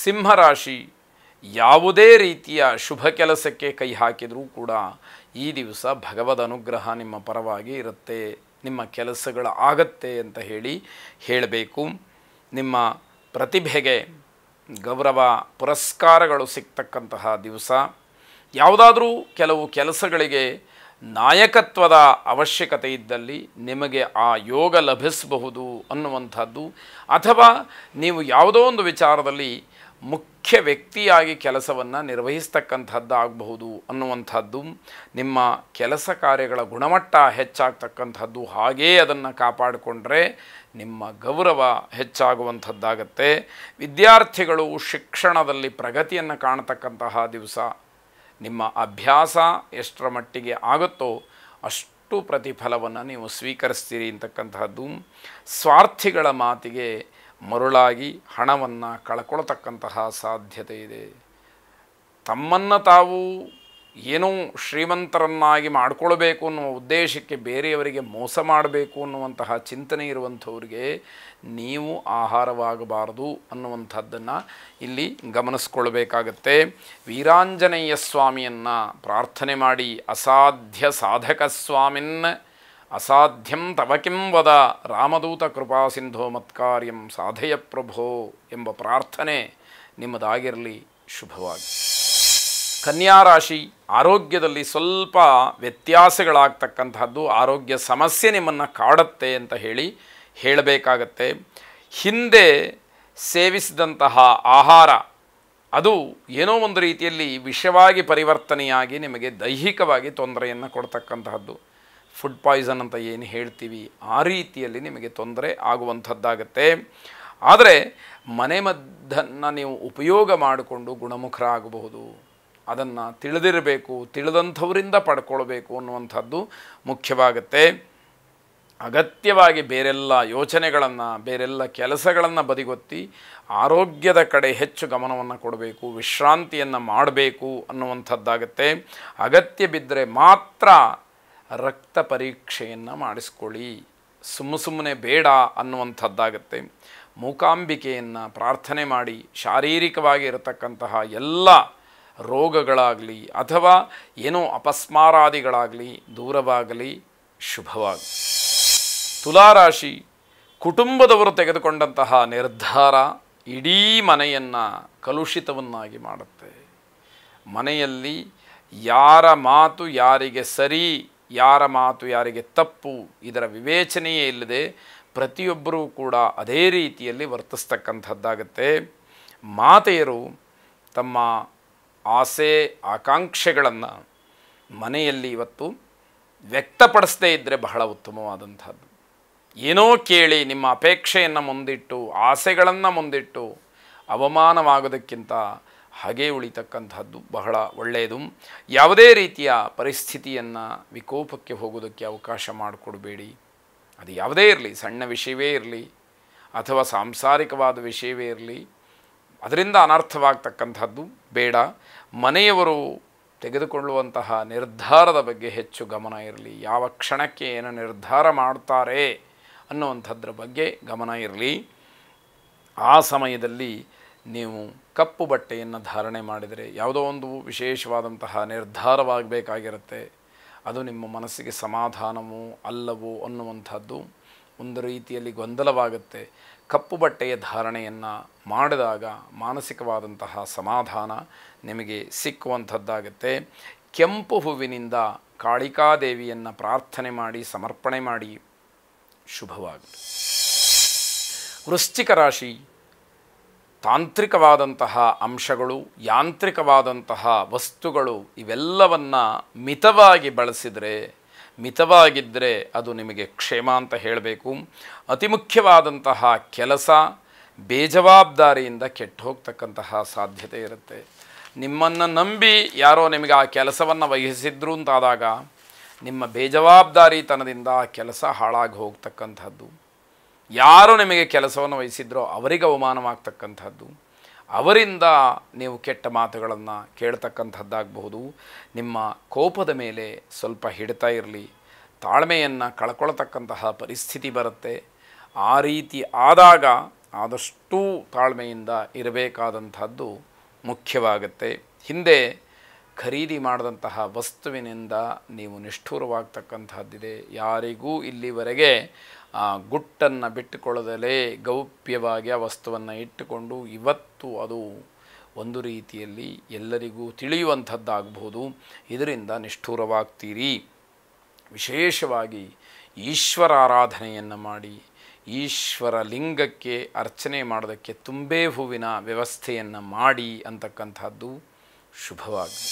ಸಿಂಹರಾಶಿ, ಯಾವುದೇ ರೀತಿಯ ಶುಭ ಕೆಲಸಕ್ಕೆ ಕೈ ಹಾಕಿದರೂ ಕೂಡ ಈ ದಿವಸ ಭಗವದ್ ಅನುಗ್ರಹ ನಿಮ್ಮ ಪರವಾಗಿ ಇರುತ್ತೆ, ನಿಮ್ಮ ಕೆಲಸಗಳು ಆಗತ್ತೆ ಅಂತ ಹೇಳಬೇಕು. ನಿಮ್ಮ ಪ್ರತಿಭೆಗೆ ಗೌರವ ಪುರಸ್ಕಾರಗಳು ಸಿಗ್ತಕ್ಕಂತಹ ದಿವಸ. ಯಾವುದಾದ್ರೂ ಕೆಲವು ಕೆಲಸಗಳಿಗೆ ನಾಯಕತ್ವದ ಅವಶ್ಯಕತೆ ಇದ್ದಲ್ಲಿ ನಿಮಗೆ ಆ ಯೋಗ ಲಭಿಸಬಹುದು ಅನ್ನುವಂಥದ್ದು, ಅಥವಾ ನೀವು ಯಾವುದೋ ಒಂದು ವಿಚಾರದಲ್ಲಿ ಮುಖ್ಯ ವ್ಯಕ್ತಿಯಾಗಿ ಕೆಲಸವನ್ನು ನಿರ್ವಹಿಸ್ತಕ್ಕಂಥದ್ದು ಆಗಬಹುದು ಅನ್ನುವಂಥದ್ದು, ನಿಮ್ಮ ಕೆಲಸ ಕಾರ್ಯಗಳ ಗುಣಮಟ್ಟ ಹೆಚ್ಚಾಗ್ತಕ್ಕಂಥದ್ದು, ಹಾಗೇ ಅದನ್ನು ಕಾಪಾಡಿಕೊಂಡ್ರೆ ನಿಮ್ಮ ಗೌರವ ಹೆಚ್ಚಾಗುವಂಥದ್ದಾಗತ್ತೆ. ವಿದ್ಯಾರ್ಥಿಗಳು ಶಿಕ್ಷಣದಲ್ಲಿ ಪ್ರಗತಿಯನ್ನು ಕಾಣತಕ್ಕಂತಹ ದಿವಸ. ನಿಮ್ಮ ಅಭ್ಯಾಸ ಎಷ್ಟರ ಮಟ್ಟಿಗೆ ಆಗುತ್ತೋ ಅಷ್ಟು ಪ್ರತಿಫಲವನ್ನು ನೀವು ಸ್ವೀಕರಿಸ್ತೀರಿ ಅಂತಕ್ಕಂತಹದ್ದು. ಸ್ವಾರ್ಥಿಗಳ ಮಾತಿಗೆ ಮರುಳಾಗಿ ಹಣವನ್ನು ಕಳ್ಕೊಳ್ತಕ್ಕಂತಹ ಸಾಧ್ಯತೆ ಇದೆ. ತಮ್ಮನ್ನು ತಾವು ಏನೋ ಶ್ರೀಮಂತರನ್ನಾಗಿ ಮಾಡಿಕೊಳ್ಬೇಕು ಅನ್ನುವ ಉದ್ದೇಶಕ್ಕೆ ಬೇರೆಯವರಿಗೆ ಮೋಸ ಮಾಡಬೇಕು ಅನ್ನುವಂತಹ ಚಿಂತನೆ ಇರುವಂಥವ್ರಿಗೆ ನೀವು ಆಹಾರವಾಗಬಾರದು ಅನ್ನುವಂಥದ್ದನ್ನು ಇಲ್ಲಿ ಗಮನಿಸ್ಕೊಳ್ಬೇಕಾಗತ್ತೆ. ವೀರಾಂಜನೇಯ ಸ್ವಾಮಿಯನ್ನು ಪ್ರಾರ್ಥನೆ ಮಾಡಿ, ಅಸಾಧ್ಯ ಸಾಧಕ ಸ್ವಾಮಿನ್ ಅಸಾಧ್ಯಂ ತವ ಕಿಂ ವದ ರಾಮದೂತ ಕೃಪಾ ಸಿಂಧೋ ಮತ್ಕಾರ್ಯಂ ಸಾಧಯ ಪ್ರಭೋ ಎಂಬ ಪ್ರಾರ್ಥನೆ ನಿಮ್ಮದಾಗಿರಲಿ. ಶುಭವಾಗಿ. ಕನ್ಯಾ ರಾಶಿ, ಆರೋಗ್ಯದಲ್ಲಿ ಸ್ವಲ್ಪ ವ್ಯತ್ಯಾಸಗಳಾಗ್ತಕ್ಕಂಥದ್ದು, ಆರೋಗ್ಯ ಸಮಸ್ಯೆ ನಿಮ್ಮನ್ನು ಕಾಡುತ್ತೆ ಅಂತ ಹೇಳಬೇಕಾಗತ್ತೆ. ಹಿಂದೆ ಸೇವಿಸಿದಂತಹ ಆಹಾರ ಅದು ಏನೋ ಒಂದು ರೀತಿಯಲ್ಲಿ ವಿಷವಾಗಿ ಪರಿವರ್ತನೆಯಾಗಿ ನಿಮಗೆ ದೈಹಿಕವಾಗಿ ತೊಂದರೆಯನ್ನು ಕೊಡ್ತಕ್ಕಂತಹದ್ದು. ಫುಡ್ ಪಾಯ್ಸನ್ ಅಂತ ಏನು ಹೇಳ್ತೀವಿ, ಆ ರೀತಿಯಲ್ಲಿ ನಿಮಗೆ ತೊಂದರೆ ಆಗುವಂಥದ್ದಾಗತ್ತೆ. ಆದರೆ ಮನೆಮದ್ದನ್ನು ನೀವು ಉಪಯೋಗ ಮಾಡಿಕೊಂಡು ಗುಣಮುಖರಾಗಬಹುದು. ಅದನ್ನು ತಿಳಿದಿರಬೇಕು, ತಿಳಿದಂಥವರಿಂದ ಪಡ್ಕೊಳ್ಬೇಕು ಅನ್ನುವಂಥದ್ದು ಮುಖ್ಯವಾಗುತ್ತೆ. ಅಗತ್ಯವಾಗಿ ಬೇರೆಲ್ಲ ಯೋಚನೆಗಳನ್ನು, ಬೇರೆಲ್ಲ ಕೆಲಸಗಳನ್ನು ಬದಿಗೊತ್ತಿ ಆರೋಗ್ಯದ ಕಡೆ ಹೆಚ್ಚು ಗಮನವನ್ನು ಕೊಡಬೇಕು, ವಿಶ್ರಾಂತಿಯನ್ನು ಮಾಡಬೇಕು ಅನ್ನುವಂಥದ್ದಾಗತ್ತೆ. ಅಗತ್ಯ ಬಿದ್ದರೆ ಮಾತ್ರ ರಕ್ತ ಪರೀಕ್ಷೆಯನ್ನು ಮಾಡಿಸ್ಕೊಳ್ಳಿ, ಸುಮ್ಮನೆ ಬೇಡ ಅನ್ನುವಂಥದ್ದಾಗತ್ತೆ. ಮೂಕಾಂಬಿಕೆಯನ್ನು ಪ್ರಾರ್ಥನೆ ಮಾಡಿ ಶಾರೀರಿಕವಾಗಿ ಇರತಕ್ಕಂತಹ ಎಲ್ಲ ರೋಗಗಳಾಗಲಿ ಅಥವಾ ಏನೋ ಅಪಸ್ಮಾರಾದಿಗಳಾಗಲಿ ದೂರವಾಗಲಿ. ಶುಭವಾಗಿ. ತುಲಾರಾಶಿ, ಕುಟುಂಬದವರು ತೆಗೆದುಕೊಂಡಂತಹ ನಿರ್ಧಾರ ಇಡೀ ಮನೆಯನ್ನು ಕಲುಷಿತವನ್ನಾಗಿ ಮಾಡುತ್ತೆ. ಮನೆಯಲ್ಲಿ ಯಾರ ಮಾತು ಯಾರಿಗೆ ಸರಿ, ಯಾರ ಮಾತು ಯಾರಿಗೆ ತಪ್ಪು, ಇದರ ವಿವೇಚನೆಯೇ ಇಲ್ಲದೆ ಪ್ರತಿಯೊಬ್ಬರೂ ಕೂಡ ಅದೇ ರೀತಿಯಲ್ಲಿ ವರ್ತಿಸ್ತಕ್ಕಂಥದ್ದಾಗತ್ತೆ. ಮಾತೆಯರು ತಮ್ಮ ಆಸೆ ಆಕಾಂಕ್ಷೆಗಳನ್ನು ಮನೆಯಲ್ಲಿ ಇವತ್ತು ವ್ಯಕ್ತಪಡಿಸದೇ ಇದ್ದರೆ ಬಹಳ ಉತ್ತಮವಾದಂಥದ್ದು. ಏನೋ ಕೇಳಿ ನಿಮ್ಮ ಅಪೇಕ್ಷೆಯನ್ನು ಮುಂದಿಟ್ಟು, ಆಸೆಗಳನ್ನು ಮುಂದಿಟ್ಟು ಅವಮಾನವಾಗೋದಕ್ಕಿಂತ ಹಾಗೇ ಉಳಿತಕ್ಕಂಥದ್ದು ಬಹಳ ಒಳ್ಳೆಯದು. ಯಾವುದೇ ರೀತಿಯ ಪರಿಸ್ಥಿತಿಯನ್ನು ವಿಕೋಪಕ್ಕೆ ಹೋಗೋದಕ್ಕೆ ಅವಕಾಶ ಮಾಡಿಕೊಡಬೇಡಿ. ಅದು ಯಾವುದೇ ಇರಲಿ, ಸಣ್ಣ ವಿಷಯವೇ ಇರಲಿ ಅಥವಾ ಸಾಂಸಾರಿಕವಾದ ವಿಷಯವೇ ಇರಲಿ, ಅದರಿಂದ ಅನರ್ಥವಾಗ್ತಕ್ಕಂಥದ್ದು ಬೇಡ. ಮನೆಯವರು ತೆಗೆದುಕೊಳ್ಳುವಂತಹ ನಿರ್ಧಾರದ ಬಗ್ಗೆ ಹೆಚ್ಚು ಗಮನ ಇರಲಿ. ಯಾವ ಕ್ಷಣಕ್ಕೆ ಏನು ನಿರ್ಧಾರ ಮಾಡ್ತಾರೆ ಅನ್ನುವಂಥದ್ರ ಬಗ್ಗೆ ಗಮನ ಇರಲಿ. ಆ ಸಮಯದಲ್ಲಿ ನೀವು ಕಪ್ಪು ಬಟ್ಟೆಯನ್ನು ಧಾರಣೆ ಮಾಡಿದರೆ ಯಾವುದೋ ಒಂದು ವಿಶೇಷವಾದಂತಹ ನಿರ್ಧಾರವಾಗಬೇಕಾಗಿರುತ್ತೆ. ಅದು ನಿಮ್ಮ ಮನಸ್ಸಿಗೆ ಸಮಾಧಾನವೋ ಅಲ್ಲವೋ ಅನ್ನುವಂಥದ್ದು ಒಂದು ರೀತಿಯಲ್ಲಿ ಗೊಂದಲವಾಗುತ್ತೆ. ಕಪ್ಪು ಬಟ್ಟೆಯ ಧಾರಣೆಯನ್ನು ಮಾಡಿದಾಗ ಮಾನಸಿಕವಾದಂತಹ ಸಮಾಧಾನ ನಿಮಗೆ ಸಿಕ್ಕುವಂಥದ್ದಾಗುತ್ತೆ. ಕೆಂಪು ಹೂವಿನಿಂದ ಕಾಳಿಕಾದೇವಿಯನ್ನು ಪ್ರಾರ್ಥನೆ ಮಾಡಿ ಸಮರ್ಪಣೆ ಮಾಡಿ. ಶುಭವಾಗಲಿ. ವೃಶ್ಚಿಕ ರಾಶಿ, ತಾಂತ್ರಿಕವಾದಂತಹ ಅಂಶಗಳು, ಯಾಂತ್ರಿಕವಾದಂತಹ ವಸ್ತುಗಳು ಇವೆಲ್ಲವನ್ನು ಮಿತವಾಗಿ ಬಳಸಿದರೆ, ಮಿತವಾಗಿದ್ದರೆ ಅದು ನಿಮಗೆ ಕ್ಷೇಮ ಅಂತ ಹೇಳಬೇಕು. ಅತಿ ಮುಖ್ಯವಾದಂತಹ ಕೆಲಸ ಬೇಜವಾಬ್ದಾರಿಯಿಂದ ಕೆಟ್ಟು ಹೋಗ್ತಕ್ಕಂತಹ ಸಾಧ್ಯತೆ ಇರುತ್ತೆ. ನಿಮ್ಮನ್ನು ನಂಬಿ ಯಾರೋ ನಿಮಗೆ ಆ ಕೆಲಸವನ್ನು ವಹಿಸಿದ್ರು ಅಂತಾದಾಗ ನಿಮ್ಮ ಬೇಜವಾಬ್ದಾರಿತನದಿಂದ ಆ ಕೆಲಸ ಹಾಳಾಗಿ ಹೋಗ್ತಕ್ಕಂಥದ್ದು. ಯಾರು ನಿಮಗೆ ಕೆಲಸವನ್ನು ವಹಿಸಿದ್ರೋ ಅವರಿಗೆ ಅವಮಾನವಾಗ್ತಕ್ಕಂಥದ್ದು, ಅವರಿಂದ ನೀವು ಕೆಟ್ಟ ಮಾತುಗಳನ್ನು ಕೇಳ್ತಕ್ಕಂಥದ್ದಾಗಬಹುದು. ನಿಮ್ಮ ಕೋಪದ ಮೇಲೆ ಸ್ವಲ್ಪ ಹಿಡಿತಾ ಇರಲಿ. ತಾಳ್ಮೆಯನ್ನು ಕಳ್ಕೊಳ್ತಕ್ಕಂತಹ ಪರಿಸ್ಥಿತಿ ಬರುತ್ತೆ. ಆ ರೀತಿ ಆದಾಗ ಆದಷ್ಟು ತಾಳ್ಮೆಯಿಂದ ಇರಬೇಕಾದಂಥದ್ದು ಮುಖ್ಯವಾಗುತ್ತೆ. ಹಿಂದೆ ಖರೀದಿ ಮಾಡಿದಂತಹ ವಸ್ತುವಿನಿಂದ ನೀವು ನಿಷ್ಠುರವಾಗ್ತಕ್ಕಂಥದ್ದಿದೆ. ಯಾರಿಗೂ ಇಲ್ಲಿವರೆಗೆ ಗುಟ್ಟನ್ನು ಬಿಟ್ಟುಕೊಳ್ಳದಲೇ ಗೌಪ್ಯವಾಗಿ ಆ ವಸ್ತುವನ್ನು ಇಟ್ಟುಕೊಂಡು ಇವತ್ತು ಅದು ಒಂದು ರೀತಿಯಲ್ಲಿ ಎಲ್ಲರಿಗೂ ತಿಳಿಯುವಂಥದ್ದಾಗಬಹುದು. ಇದರಿಂದ ನಿಷ್ಠುರವಾಗ್ತೀರಿ. ವಿಶೇಷವಾಗಿ ಈಶ್ವರ ಆರಾಧನೆಯನ್ನು ಮಾಡಿ, ಈಶ್ವರ ಲಿಂಗಕ್ಕೆ ಅರ್ಚನೆ ಮಾಡೋದಕ್ಕೆ ತುಂಬೆ ಹೂವಿನ ವ್ಯವಸ್ಥೆಯನ್ನು ಮಾಡಿ ಅಂತಕ್ಕಂಥದ್ದು ಶುಭವಾಗಿದೆ.